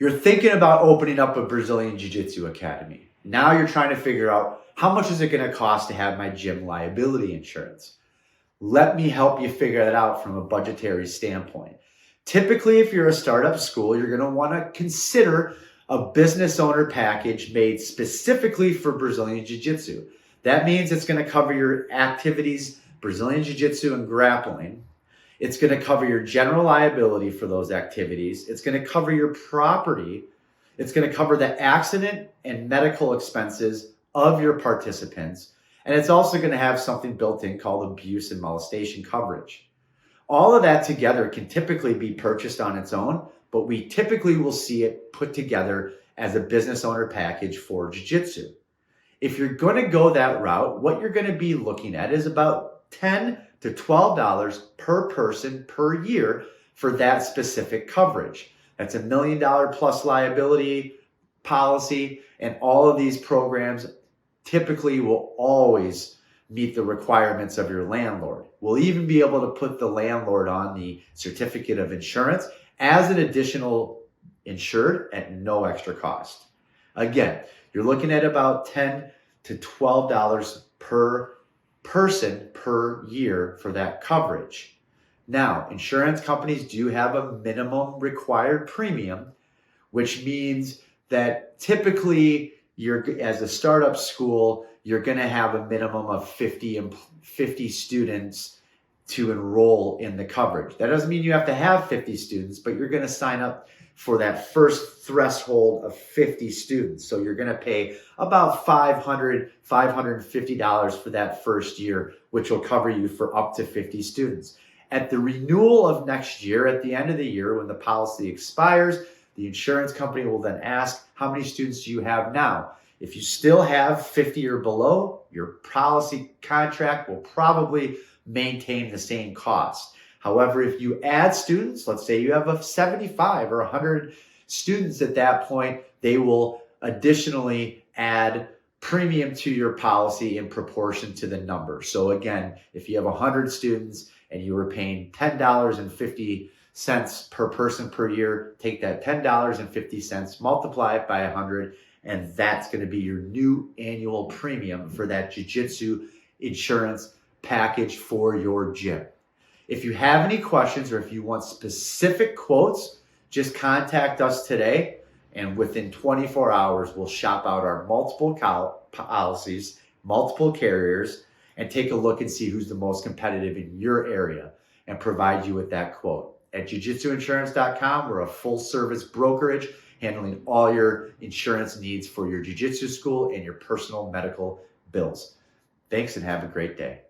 You're thinking about opening up a Brazilian Jiu Jitsu academy. Now you're trying to figure out how much is it going to cost to have my gym liability insurance. Let me help you figure that out from a budgetary standpoint. Typically, if you're a startup school, you're going to want to consider a business owner package made specifically for Brazilian Jiu Jitsu. That means it's going to cover your activities, Brazilian Jiu Jitsu and grappling. It's going to cover your general liability for those activities. It's going to cover your property. It's going to cover the accident and medical expenses of your participants. And it's also going to have something built in called abuse and molestation coverage. All of that together can typically be purchased on its own, but we typically will see it put together as a business owner package for Jiu-Jitsu. If you're going to go that route, what you're going to be looking at is about $10 to $12 per person per year for that specific coverage. That's $1 million plus liability policy, and all of these programs typically will always meet the requirements of your landlord. We'll even be able to put the landlord on the certificate of insurance as an additional insured at no extra cost. Again, you're looking at about $10 to $12 per person per year for that coverage. Now, insurance companies do have a minimum required premium, which means that typically as a startup school, you're going to have a minimum of 50 students to enroll in the coverage. That doesn't mean you have to have 50 students, but you're going to sign up for that first threshold of 50 students. So you're going to pay about $550 for that first year, which will cover you for up to 50 students. At the renewal of next year, at the end of the year, when the policy expires, the insurance company will then ask, how many students do you have now? If you still have 50 or below, your policy contract will probably maintain the same cost. However, if you add students, let's say you have 75 or 100 students at that point, they will additionally add premium to your policy in proportion to the number. So again, if you have 100 students and you were paying $10.50 per person per year, take that $10.50, multiply it by 100, and that's going to be your new annual premium for that Jiu-Jitsu insurance package for your gym. If you have any questions or if you want specific quotes, just contact us today, and within 24 hours, we'll shop out our multiple policies, multiple carriers, and take a look and see who's the most competitive in your area and provide you with that quote. At jiu-jitsuinsurance.com, we're a full-service brokerage handling all your insurance needs for your jiu-jitsu school and your personal medical bills. Thanks and have a great day.